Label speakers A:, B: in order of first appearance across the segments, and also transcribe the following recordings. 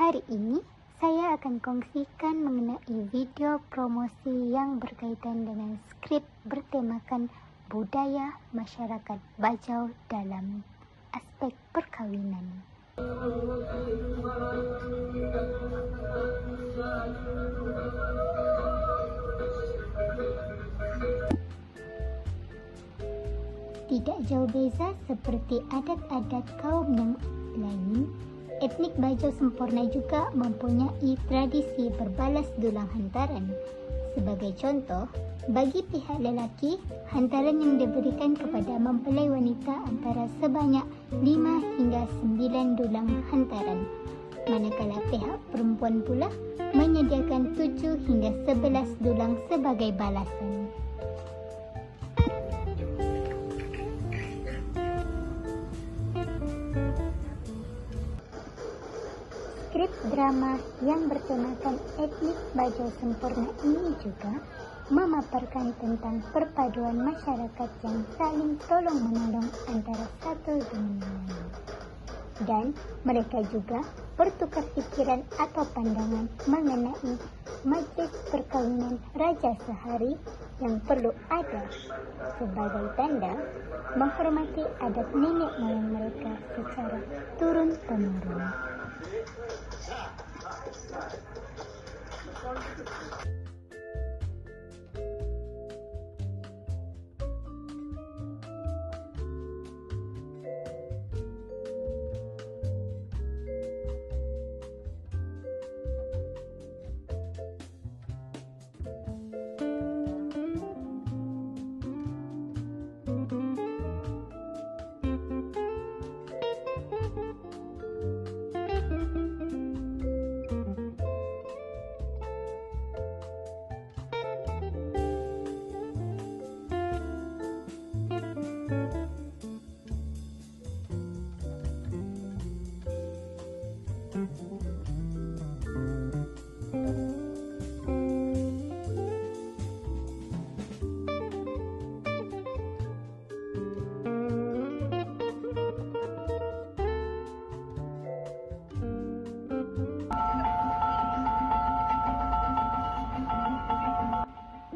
A: Hari ini saya akan kongsikan mengenai video promosi yang berkaitan dengan skrip bertemakan budaya masyarakat Bajau dalam aspek perkawinan. Tidak jauh beza seperti adat-adat kaum yang lain, etnik Bajau sempurna juga mempunyai tradisi berbalas dulang hantaran. Sebagai contoh, bagi pihak lelaki, hantaran yang diberikan kepada mempelai wanita antara sebanyak 5 hingga 9 dulang hantaran. Manakala pihak perempuan pula menyediakan 7 hingga 11 dulang sebagai balasan. Skrip drama yang bertemakan etnik Bajau sempurna ini juga memaparkan tentang perpaduan masyarakat yang saling tolong-menolong antara satu dengan lain. Dan mereka juga bertukar pikiran atau pandangan mengenai majlis perkawinan Raja Sehari yang perlu ada sebagai tanda menghormati adat nenek moyang mereka secara turun-temurun.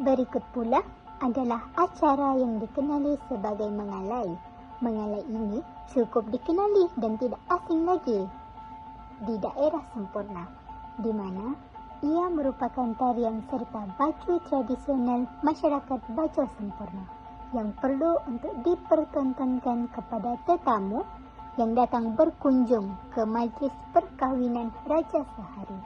A: Berikut pula adalah acara yang dikenali sebagai mengalai. Mengalai ini cukup dikenali dan tidak asing lagi di daerah Sempurna, di mana ia merupakan tarian serta baju tradisional masyarakat Bajau Sempurna yang perlu untuk dipertontonkan kepada tetamu yang datang berkunjung ke majlis perkawinan Raja Sehari.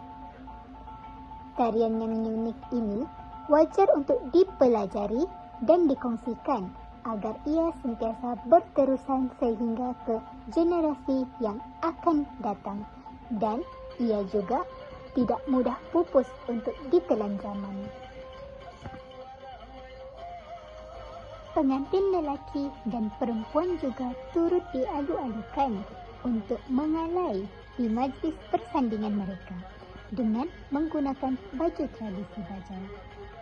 A: Tarian yang unik ini wajar untuk dipelajari dan dikongsikan agar ia sentiasa berterusan sehingga ke generasi yang akan datang, dan ia juga tidak mudah pupus untuk ditelan zaman. Pengantin lelaki dan perempuan juga turut dialu-alukan untuk mengalai di majlis persandingan mereka dengan menggunakan baju tradisi Bajau.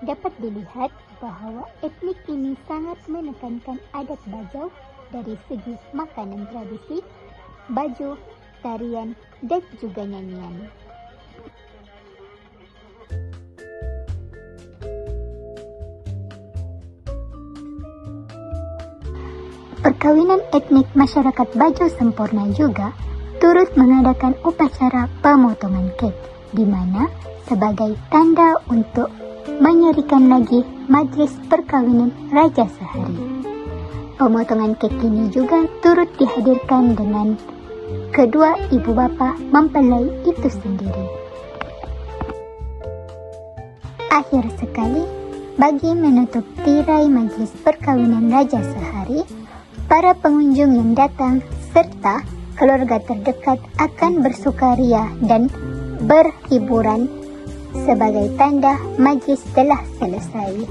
A: Dapat dilihat bahawa etnik ini sangat menekankan adat Bajau dari segi makanan tradisi, baju, tarian, dan juga nyanyian. Perkawinan etnik masyarakat Bajau Sempurna juga turut mengadakan upacara pemotongan kek, di mana sebagai tanda untuk menyerikan lagi majlis perkawinan Raja Sehari. Pemotongan kek ini juga turut dihadirkan dengan kedua ibu bapa mempelai itu sendiri. Akhir sekali, bagi menutup tirai majlis perkawinan Raja Sehari, para pengunjung yang datang serta keluarga terdekat akan bersukaria dan berhiburan sebagai tanda majlis telah selesai.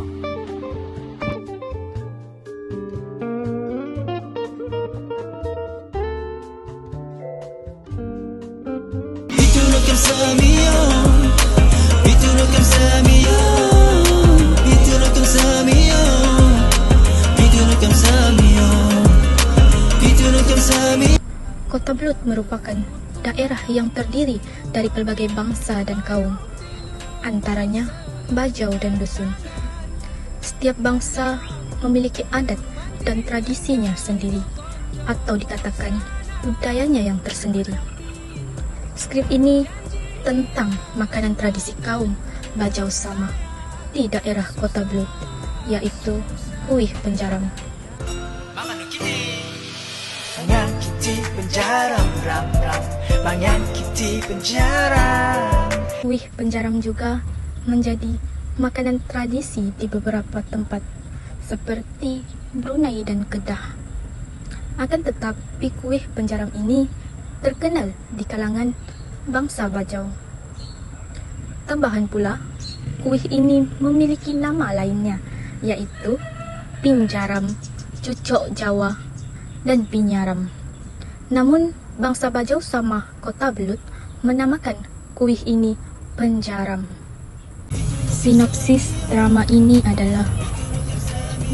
B: Kota Belud merupakan daerah yang terdiri dari pelbagai bangsa dan kaum, antaranya Bajau dan Dusun. Setiap bangsa memiliki adat dan tradisinya sendiri, atau dikatakan budayanya yang tersendiri. Skrip ini tentang makanan tradisi kaum Bajau Sama di daerah Kota Blut, yaitu kuih penjaram.
C: Mangan kiti penjaram ram ram, mangan kiti penjaram.
B: Kuih penjaram juga menjadi makanan tradisi di beberapa tempat seperti Brunei dan Kedah. Akan tetapi kuih penjaram ini terkenal di kalangan bangsa Bajau. Tambahan pula, kuih ini memiliki nama lainnya, yaitu pinjaram, cucok Jawa, dan pinyaram. Namun, bangsa Bajau Sama Kota Blut menamakan kuih ini penjaram. Sinopsis drama ini adalah: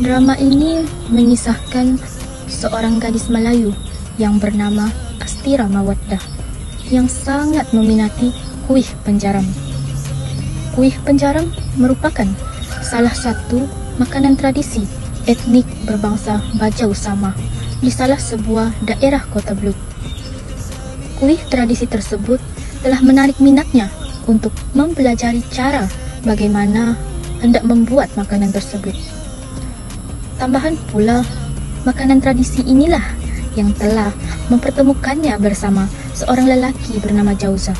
B: drama ini mengisahkan seorang gadis Melayu yang bernama Astira Mawaddah yang sangat meminati kuih penjaram. Kuih penjaram merupakan salah satu makanan tradisi etnik berbangsa Bajau Sama di salah sebuah daerah Kota Blut. Kuih tradisi tersebut telah menarik minatnya untuk mempelajari cara bagaimana hendak membuat makanan tersebut. Tambahan pula, makanan tradisi inilah yang telah mempertemukannya bersama seorang lelaki bernama Jauza.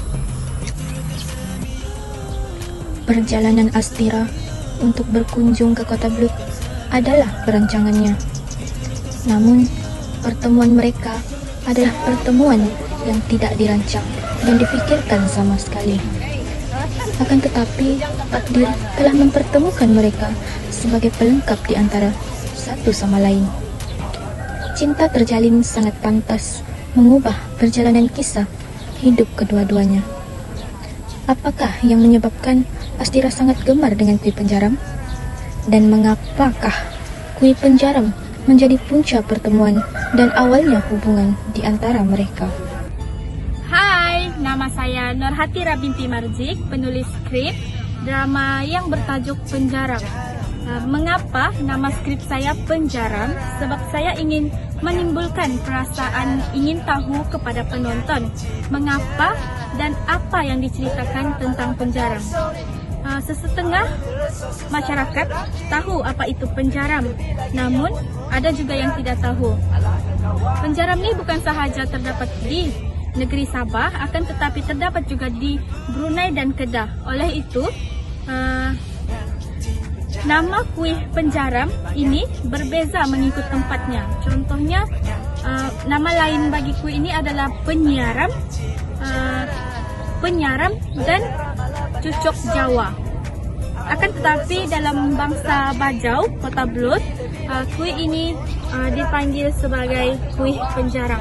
B: Perjalanan Astira untuk berkunjung ke Kota Blut adalah perancangannya. Namun, pertemuan mereka adalah pertemuan yang tidak dirancang dan difikirkan sama sekali. Akan tetapi, takdir telah mempertemukan mereka sebagai pelengkap di antara satu sama lain. Cinta terjalin sangat pantas mengubah perjalanan kisah hidup kedua-duanya. Apakah yang menyebabkan Astira sangat gemar dengan kuih penjaram? Dan mengapakah kuih penjaram menjadi punca pertemuan dan awalnya hubungan di antara mereka?
D: Hai, nama saya Nurhatira binti Marzik, penulis skrip drama yang bertajuk Penjaram. Mengapa nama skrip saya Penjaram? Sebab saya ingin menimbulkan perasaan ingin tahu kepada penonton mengapa dan apa yang diceritakan tentang penjaram. Sesetengah masyarakat tahu apa itu penjaram, namun ada juga yang tidak tahu. Penjaram ini bukan sahaja terdapat di negeri Sabah, akan tetapi terdapat juga di Brunei dan Kedah. Oleh itu, nama kuih penjaram ini berbeza mengikut tempatnya. Contohnya, nama lain bagi kuih ini adalah penyaram, dan cucok Jawa. Akan tetapi dalam bangsa Bajau, Kota Blut, kuih ini dipanggil sebagai kuih penjaram.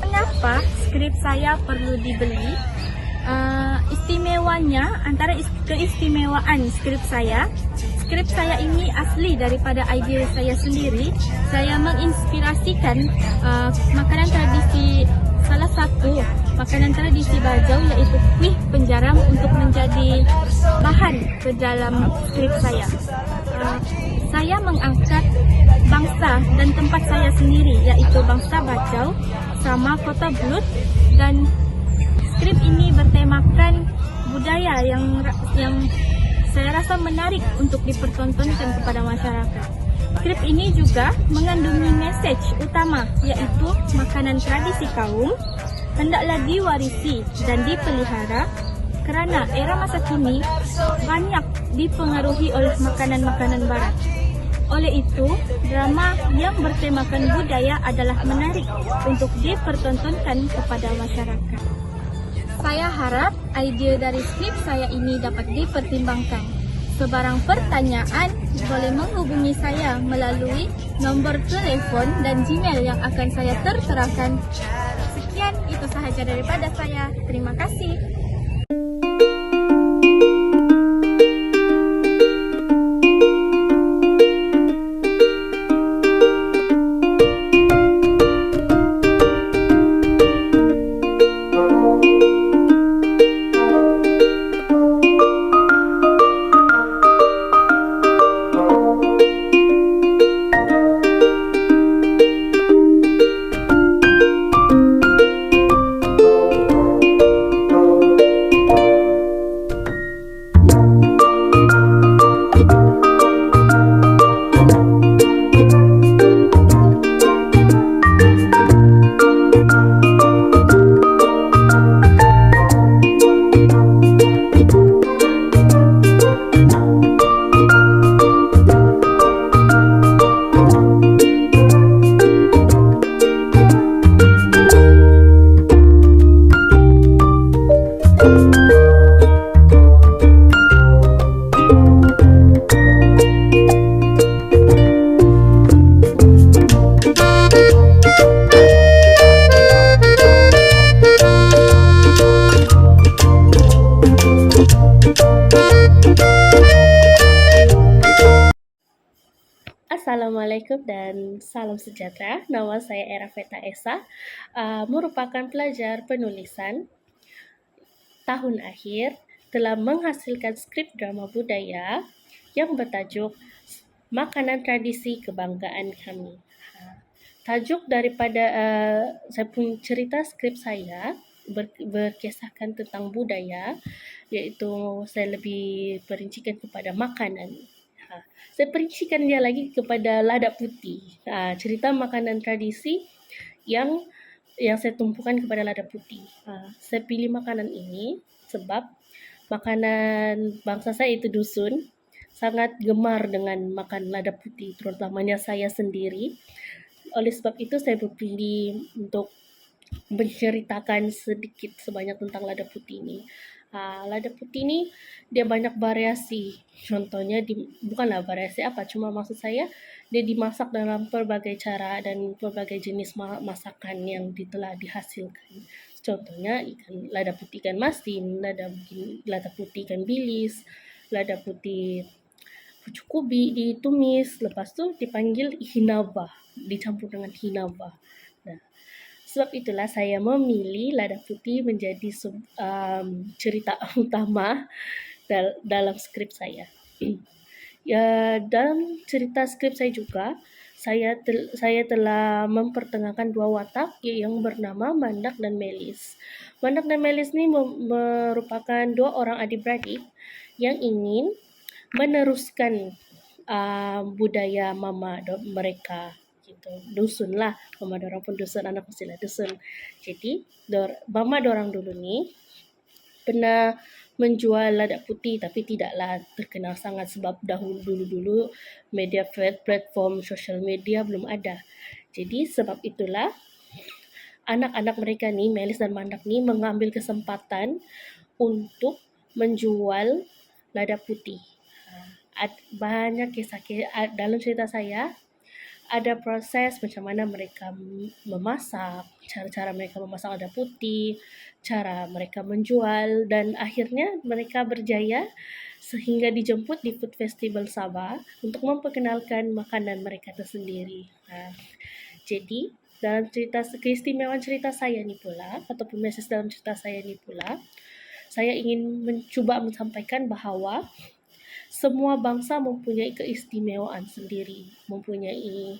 D: Kenapa skrip saya perlu dibeli? Istimewanya, antara keistimewaan skrip saya ini asli daripada ide saya sendiri. Saya menginspirasikan makanan tradisi, salah satu makanan tradisi Bajau, yaitu kuih penjaram, untuk menjadi bahan ke dalam skrip saya. Saya mengangkat bangsa dan tempat saya sendiri, yaitu bangsa Bajau sama Kota Blut, dan skrip ini bertemakan budaya yang saya rasa menarik untuk dipertontonkan kepada masyarakat. Skrip ini juga mengandungi message utama, yaitu makanan tradisi kaum hendaklah diwarisi dan dipelihara kerana era masa kini banyak dipengaruhi oleh makanan-makanan barat. Oleh itu, drama yang bertemakan budaya adalah menarik untuk dipertontonkan kepada masyarakat. Saya harap ide dari skrip saya ini dapat dipertimbangkan. Sebarang pertanyaan boleh menghubungi saya melalui nombor telepon dan Gmail yang akan saya terterakan. Sekian, itu sahaja daripada saya. Terima kasih.
E: Assalamualaikum dan salam sejahtera. Nama saya Erafeta Esa, merupakan pelajar penulisan tahun akhir, telah menghasilkan skrip drama budaya yang bertajuk Makanan Tradisi Kebanggaan Kami. Tajuk daripada saya punya cerita skrip saya berkisahkan tentang budaya, iaitu saya lebih perincikan kepada makanan. Saya perincikan dia lagi kepada lada putih. Cerita makanan tradisi yang saya tumpukan kepada lada putih. Saya pilih makanan ini sebab makanan bangsa saya itu dusun sangat gemar dengan makan lada putih, terutamanya saya sendiri. Oleh sebab itu saya berpilih untuk menceritakan sedikit sebanyak tentang lada putih ini. Lada putih ni dia banyak variasi. Contohnya bukanlah variasi apa, cuma maksud saya dia dimasak dalam pelbagai cara dan pelbagai jenis masakan yang telah dihasilkan. Contohnya lada putih ikan masin, lada putih ikan bilis, lada putih pucuk ubi ditumis, lepas tu dipanggil hinaba, dicampur dengan hinaba. Sebab itulah saya memilih lada putih menjadi cerita utama dalam skrip saya. Dalam cerita skrip saya juga, saya telah mempertengahkan dua watak yang bernama Mandak dan Melis. Mandak dan Melis ni merupakan dua orang adik-beradik yang ingin meneruskan budaya mama mereka. Dusun lah, mama dorang pun dusun, anak mestilah dusun. Jadi mama dorang dulu ni pernah menjual lada putih, tapi tidaklah terkenal sangat sebab dulu media platform sosial media belum ada. Jadi sebab itulah anak-anak mereka ni, Melis dan Mandak ni, mengambil kesempatan untuk menjual lada putih. Banyak kisah dalam cerita saya. Ada proses macam mana mereka memasak, cara-cara mereka memasak lada putih, cara mereka menjual, dan akhirnya mereka berjaya sehingga dijemput di Food Festival Sabah untuk memperkenalkan makanan mereka tersendiri. Jadi dalam keistimewaan cerita saya ni pula, ataupun mesej dalam cerita saya ni pula, saya ingin mencuba menyampaikan bahawa semua bangsa mempunyai keistimewaan sendiri, mempunyai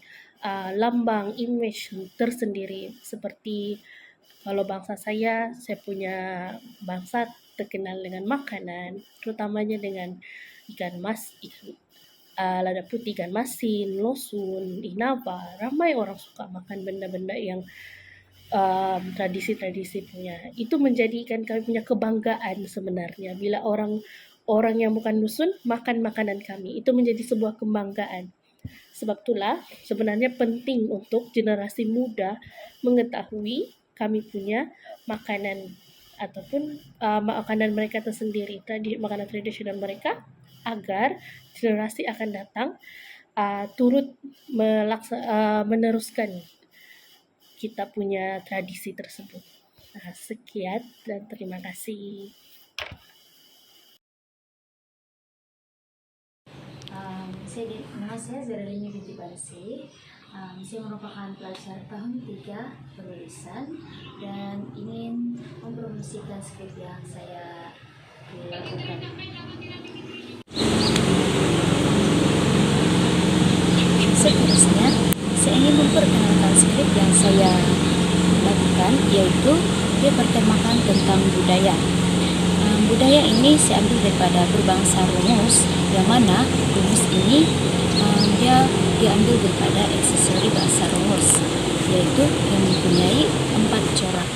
E: lambang, imej tersendiri. Seperti kalau bangsa saya punya bangsa terkenal dengan makanan, terutamanya dengan lada putih, ikan masin, losun, inaba. Ramai orang suka makan benda-benda yang tradisi-tradisi punya. Itu menjadikan kami punya kebanggaan sebenarnya. Bila orang yang bukan dusun makan makanan kami, itu menjadi sebuah kebanggaan. Sebab itulah sebenarnya penting untuk generasi muda mengetahui kami punya makanan ataupun makanan mereka tersendiri, makanan tradisional mereka, agar generasi akan datang turut meneruskan kita punya tradisi tersebut. Sekian dan terima kasih.
F: Nama saya Zeralini binti Barsi. Saya merupakan pelajar tahun 3 penulisan dan ingin mempromosikan skrip yang saya lakukan. Seterusnya, saya ingin memperkenalkan skrip yang saya lakukan, yaitu dia bertemakan tentang budaya. Budaya ini saya ambil daripada berbangsa Rumus, yang mana Rumus ini dia diambil daripada aksesori bahasa Rumus, yaitu yang mempunyai 4 corak,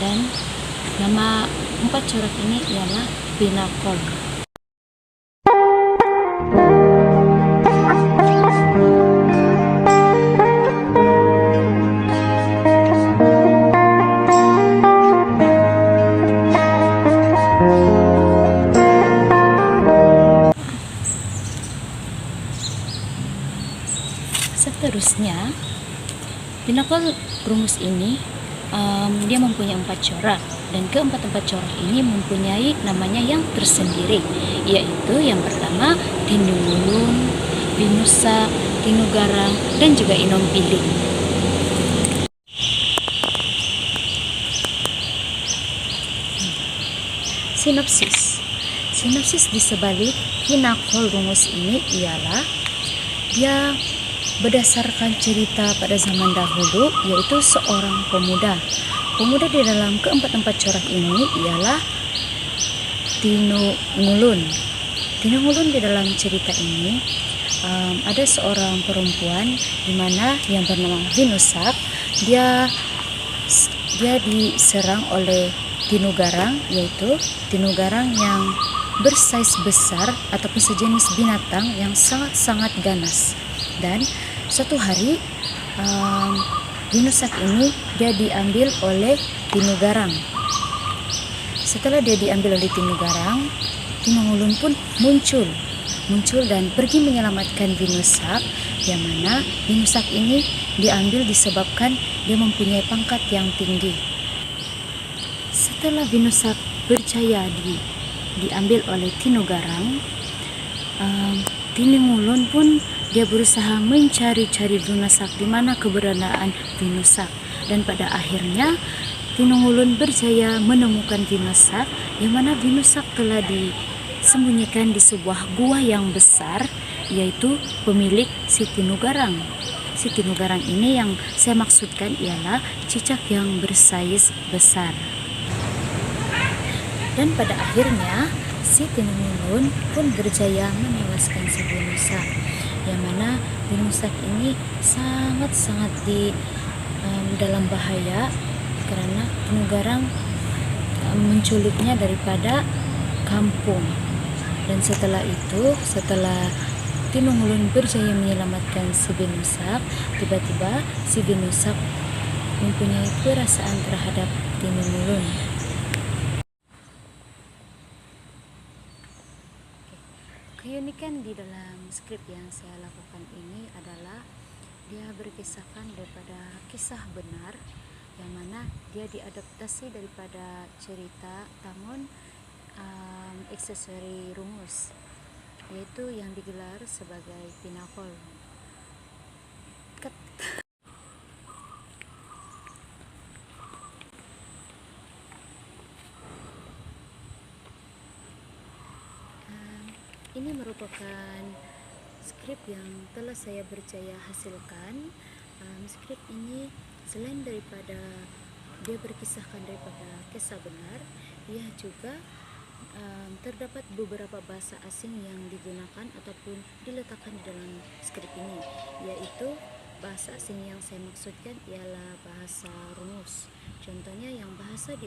F: dan nama 4 corak ini ialah binakol. Seterusnya, pinakol rumus ini dia mempunyai 4 corak, dan keempat-empat corak ini mempunyai namanya yang tersendiri, yaitu yang pertama Tinungulun, Binusa, Tinugarang, dan juga Inom Piling. Sinopsis di sebalik pinakol rumus ini ialah dia berdasarkan cerita pada zaman dahulu, yaitu seorang pemuda. Pemuda di dalam keempat-empat corak ini ialah Tinungulun. Tinungulun di dalam cerita ini ada seorang perempuan di mana yang bernama Vinusak. Dia diserang oleh Tinugarang, yaitu Tinugarang yang bersaiz besar ataupun sejenis binatang yang sangat-sangat ganas. Dan suatu hari Vinusak ini dia diambil oleh Tinugarang. Setelah dia diambil oleh Tinugarang, Tinungulun pun muncul dan pergi menyelamatkan Vinusak, yang mana Vinusak ini diambil disebabkan dia mempunyai pangkat yang tinggi. Setelah Vinusak berjaya diambil oleh Tinugarang, Tinungulun pun dia berusaha mencari-cari Vinusak di mana keberadaan Vinusak, dan pada akhirnya Tinungulun berjaya menemukan Vinusak, yang mana Vinusak telah disembunyikan di sebuah gua yang besar, yaitu pemilik si Tinugarang. Si Tinugarang ini yang saya maksudkan ialah cicak yang bersaiz besar. Dan pada akhirnya si Tinungulun pun berjaya menewaskan si Vinusak, yang mana Vinusak ini sangat-sangat dalam bahaya karena Tinugarang menculiknya daripada kampung. Dan setelah Tinungulun berjaya menyelamatkan si Vinusak, tiba-tiba si Vinusak mempunyai perasaan terhadap Tinungulun. Keunikan di dalam skrip yang saya lakukan ini adalah dia berkisahkan daripada kisah benar, yang mana dia diadaptasi daripada cerita Tangon Aksesori Rumus, yaitu yang digelar sebagai pinakol. Ini merupakan skrip yang telah saya berjaya hasilkan. Skrip ini selain daripada dia berkisahkan daripada kisah benar, ia juga terdapat beberapa bahasa asing yang digunakan ataupun diletakkan di dalam skrip ini, yaitu bahasa asing yang saya maksudkan ialah bahasa rumus. Contohnya yang bahasa di